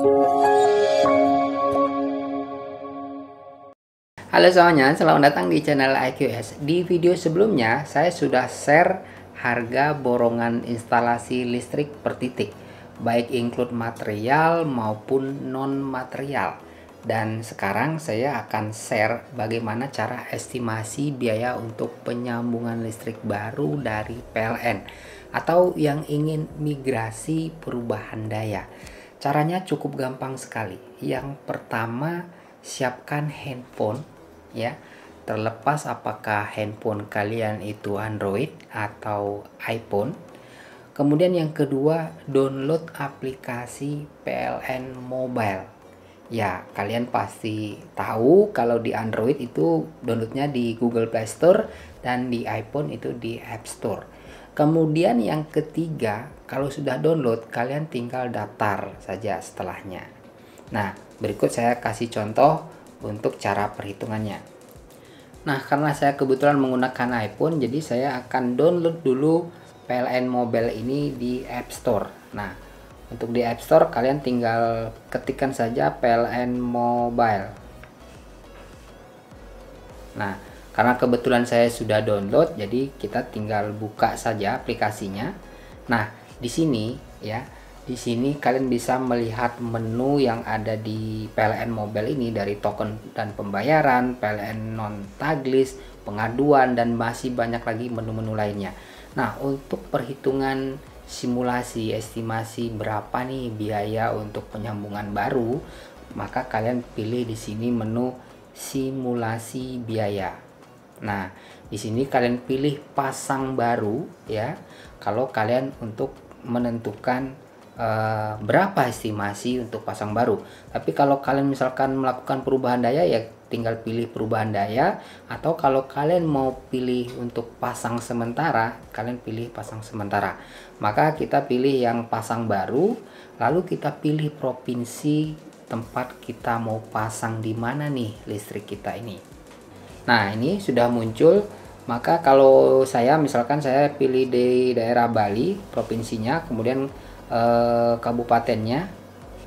Halo semuanya, selamat datang di channel IQS. Di video sebelumnya, saya sudah share harga borongan instalasi listrik per titik, baik include material maupun non-material. Dan sekarang saya akan share bagaimana cara estimasi biaya untuk penyambungan listrik baru dari PLN atau yang ingin migrasi perubahan daya. Caranya cukup gampang sekali. Yang pertama, siapkan handphone ya, terlepas apakah handphone kalian itu Android atau iPhone. Kemudian yang kedua, download aplikasi PLN Mobile. Ya, kalian pasti tahu kalau di Android itu downloadnya di Google Play Store dan di iPhone itu di App Store. Kemudian yang ketiga, kalau sudah download, kalian tinggal daftar saja setelahnya. Nah, berikut saya kasih contoh untuk cara perhitungannya. Nah, karena saya kebetulan menggunakan iPhone, jadi saya akan download dulu PLN Mobile ini di App Store. Nah, untuk di App Store kalian tinggal ketikkan saja PLN Mobile. Nah, karena kebetulan saya sudah download, jadi kita tinggal buka saja aplikasinya. Nah, di sini ya, di sini kalian bisa melihat menu yang ada di PLN Mobile ini, dari token dan pembayaran, PLN non taglis, pengaduan, dan masih banyak lagi menu-menu lainnya. Nah, untuk perhitungan simulasi estimasi berapa nih biaya untuk penyambungan baru, maka kalian pilih di sini menu simulasi biaya. Nah, di sini kalian pilih pasang baru ya, kalau kalian untuk menentukan berapa estimasi untuk pasang baru. Tapi kalau kalian misalkan melakukan perubahan daya, ya tinggal pilih perubahan daya, atau kalau kalian mau pilih untuk pasang sementara, kalian pilih pasang sementara. Maka kita pilih yang pasang baru, lalu kita pilih provinsi tempat kita mau pasang di mana nih listrik kita ini. Nah, ini sudah muncul. Maka kalau saya misalkan saya pilih di daerah Bali, provinsinya, kemudian kabupatennya.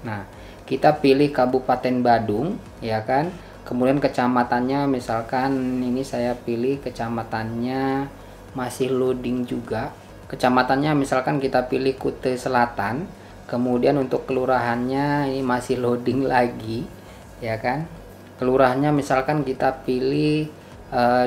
Nah, kita pilih Kabupaten Badung ya kan. Kemudian kecamatannya, misalkan ini saya pilih kecamatannya masih loading juga. Kecamatannya misalkan kita pilih Kute Selatan. Kemudian untuk kelurahannya ini masih loading lagi ya kan. Kelurahannya misalkan kita pilih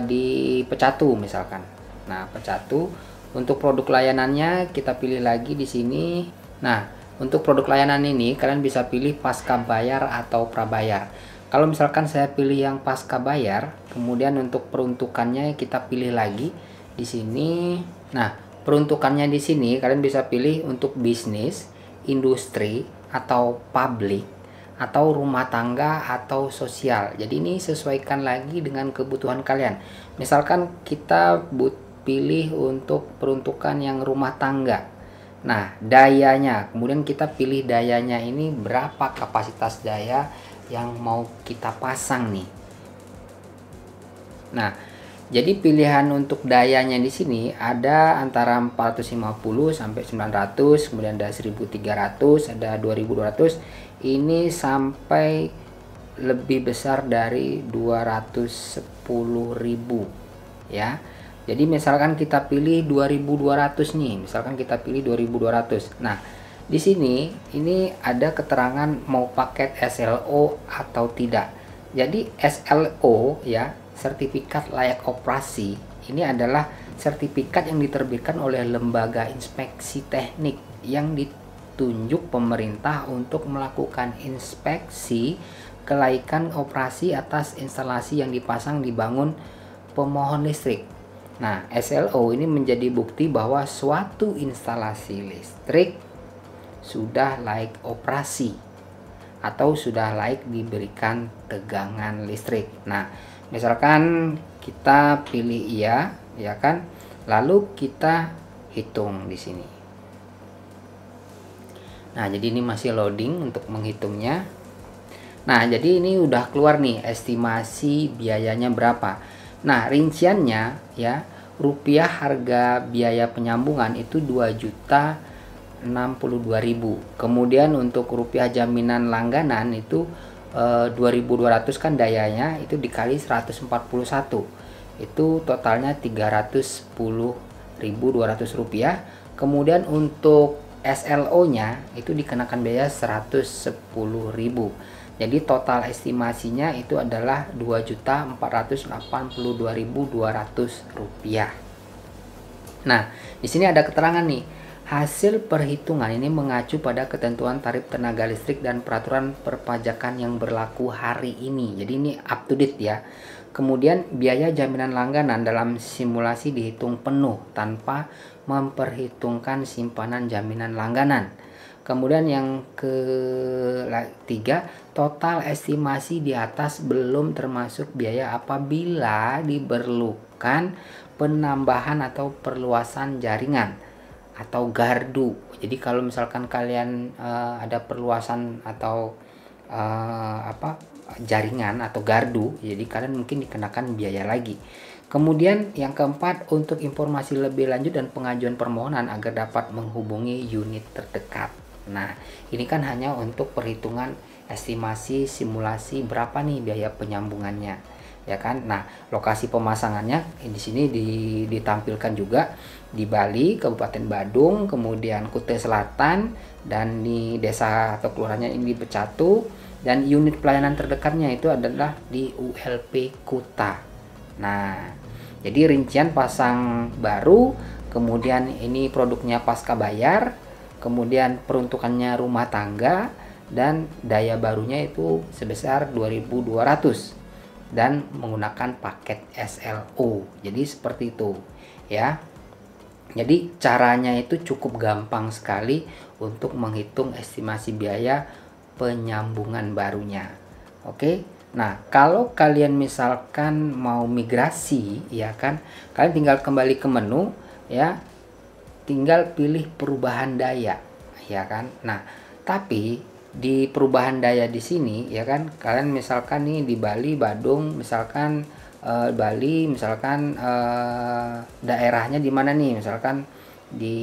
di Pecatu misalkan. Nah, Pecatu. Untuk produk layanannya kita pilih lagi di sini. Nah, untuk produk layanan ini kalian bisa pilih pasca bayar atau prabayar. Kalau misalkan saya pilih yang pasca bayar, kemudian untuk peruntukannya kita pilih lagi di sini. Nah, peruntukannya di sini kalian bisa pilih untuk bisnis, industri, atau publik, atau rumah tangga, atau sosial. Jadi ini sesuaikan lagi dengan kebutuhan kalian. Misalkan kita pilih untuk peruntukan yang rumah tangga. Nah, dayanya, kemudian kita pilih dayanya ini berapa kapasitas daya yang mau kita pasang nih. Nah, jadi pilihan untuk dayanya di sini ada antara 450 sampai 900, kemudian ada 1300, ada 2200, ini sampai lebih besar dari 210.000 ya. Jadi misalkan kita pilih 2200 nih, misalkan kita pilih 2200. Nah, di sini ini ada keterangan mau paket SLO atau tidak. Jadi SLO ya, sertifikat layak operasi, ini adalah sertifikat yang diterbitkan oleh lembaga inspeksi teknik yang ditunjuk pemerintah untuk melakukan inspeksi kelaikan operasi atas instalasi yang dipasang dibangun pemohon listrik. Nah, SLO ini menjadi bukti bahwa suatu instalasi listrik sudah layak operasi atau sudah layak diberikan tegangan listrik. Nah, misalkan kita pilih iya, ya kan? Lalu kita hitung di sini. Nah, jadi ini masih loading untuk menghitungnya. Nah, jadi ini udah keluar nih estimasi biayanya berapa. Nah, rinciannya ya, rupiah harga biaya penyambungan itu 2.000.000 62.000. Kemudian untuk rupiah jaminan langganan itu 2.200 kan dayanya, itu dikali 141. Itu totalnya 310.200 rupiah. Kemudian untuk SLO-nya itu dikenakan biaya 110.000. Jadi total estimasinya itu adalah 2.482.200 rupiah. Nah, di sini ada keterangan nih. Hasil perhitungan ini mengacu pada ketentuan tarif tenaga listrik dan peraturan perpajakan yang berlaku hari ini. Jadi ini up to date ya. Kemudian biaya jaminan langganan dalam simulasi dihitung penuh tanpa memperhitungkan simpanan jaminan langganan. Kemudian yang ketiga, total estimasi di atas belum termasuk biaya apabila diperlukan penambahan atau perluasan jaringan atau gardu. Jadi kalau misalkan kalian ada perluasan atau jaringan atau gardu, jadi kalian mungkin dikenakan biaya lagi. Kemudian yang keempat, untuk informasi lebih lanjut dan pengajuan permohonan agar dapat menghubungi unit terdekat. Nah, ini kan hanya untuk perhitungan estimasi simulasi berapa nih biaya penyambungannya, ya kan. Nah, lokasi pemasangannya di sini ditampilkan juga di Bali, Kabupaten Badung, kemudian Kutai Selatan, dan di desa atau kelurahannya ini di Pecatu, dan unit pelayanan terdekatnya itu adalah di ULP Kuta. Nah, jadi rincian pasang baru, kemudian ini produknya pasca bayar, kemudian peruntukannya rumah tangga, dan daya barunya itu sebesar 2.200 dan menggunakan paket SLO. Jadi seperti itu ya. Jadi caranya itu cukup gampang sekali untuk menghitung estimasi biaya penyambungan barunya. Oke. Nah, kalau kalian misalkan mau migrasi, ya kan, kalian tinggal kembali ke menu, ya, tinggal pilih perubahan daya, ya kan. Nah, tapi di perubahan daya di sini, ya kan, kalian misalkan nih di Bali, Badung, misalkan Bali, misalkan daerahnya di mana nih, misalkan di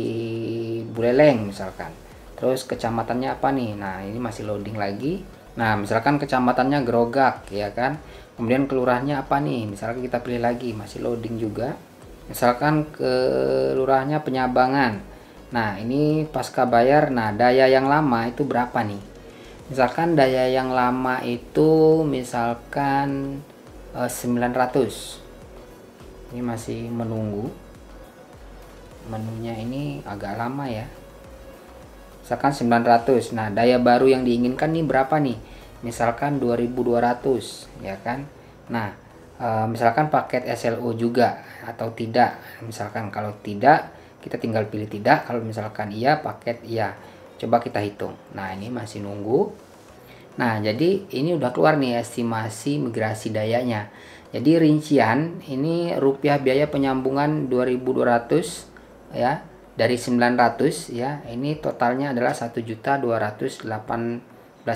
Buleleng, misalkan. Terus kecamatannya apa nih? Nah, ini masih loading lagi. Nah, misalkan kecamatannya Grogak, ya kan. Kemudian kelurahannya apa nih? Misalkan kita pilih lagi, masih loading juga. Misalkan kelurahannya Penyabangan. Nah, ini pasca bayar. Nah, daya yang lama itu berapa nih? Misalkan daya yang lama itu misalkan 900. Ini masih menunggu. Menunya ini agak lama ya. Misalkan 900. Nah, daya baru yang diinginkan nih berapa nih? Misalkan 2.200, ya kan. Nah, misalkan paket SLO juga atau tidak. Misalkan kalau tidak, kita tinggal pilih tidak. Kalau misalkan iya, paket iya. Coba kita hitung. Nah, ini masih nunggu. Nah, jadi ini udah keluar nih estimasi migrasi dayanya. Jadi rincian ini rupiah biaya penyambungan 2.200 ya. Dari 900 ya, ini totalnya adalah 1.218.100.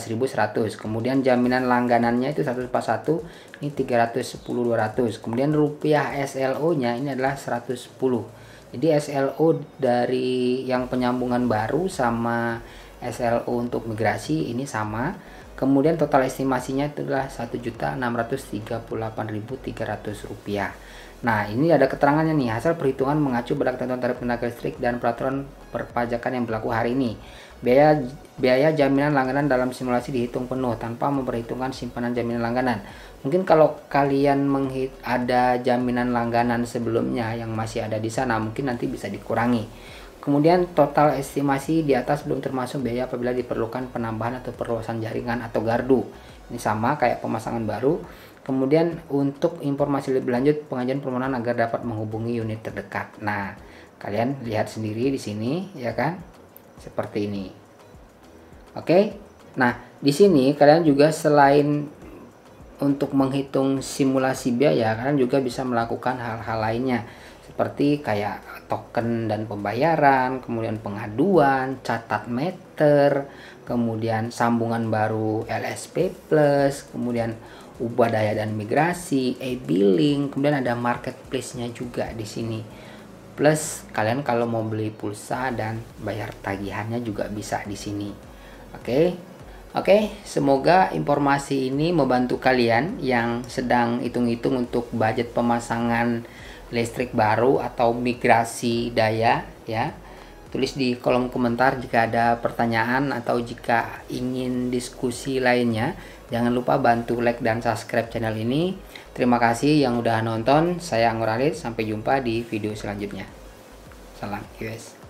Kemudian jaminan langganannya itu 141, ini 310.200. Kemudian rupiah SLO-nya ini adalah 110. Jadi SLO dari yang penyambungan baru sama SLO untuk migrasi ini sama. Kemudian total estimasinya itu adalah 1.638.300 rupiah. Nah, ini ada keterangannya nih, hasil perhitungan mengacu pada ketentuan tarif tenaga listrik dan peraturan perpajakan yang berlaku hari ini. Biaya jaminan langganan dalam simulasi dihitung penuh tanpa memperhitungkan simpanan jaminan langganan. Mungkin kalau kalian ada jaminan langganan sebelumnya yang masih ada di sana, mungkin nanti bisa dikurangi. Kemudian total estimasi di atas belum termasuk biaya apabila diperlukan penambahan atau perluasan jaringan atau gardu. Ini sama kayak pemasangan baru. Kemudian untuk informasi lebih lanjut pengajuan permohonan agar dapat menghubungi unit terdekat. Nah, kalian lihat sendiri di sini ya kan? Seperti ini. Oke. Nah, di sini kalian juga selain untuk menghitung simulasi biaya, kalian juga bisa melakukan hal-hal lainnya seperti kayak token dan pembayaran, kemudian pengaduan, catat meter, kemudian sambungan baru LSP Plus, kemudian ubah daya dan migrasi, e-billing, kemudian ada marketplace-nya juga di sini. Plus kalian kalau mau beli pulsa dan bayar tagihannya juga bisa di sini. Oke, semoga informasi ini membantu kalian yang sedang hitung-hitung untuk budget pemasangan listrik baru atau migrasi daya ya. Tulis di kolom komentar jika ada pertanyaan atau jika ingin diskusi lainnya. Jangan lupa bantu like dan subscribe channel ini. Terima kasih yang udah nonton. Saya Anggur Alit. Sampai jumpa di video selanjutnya. Salam US.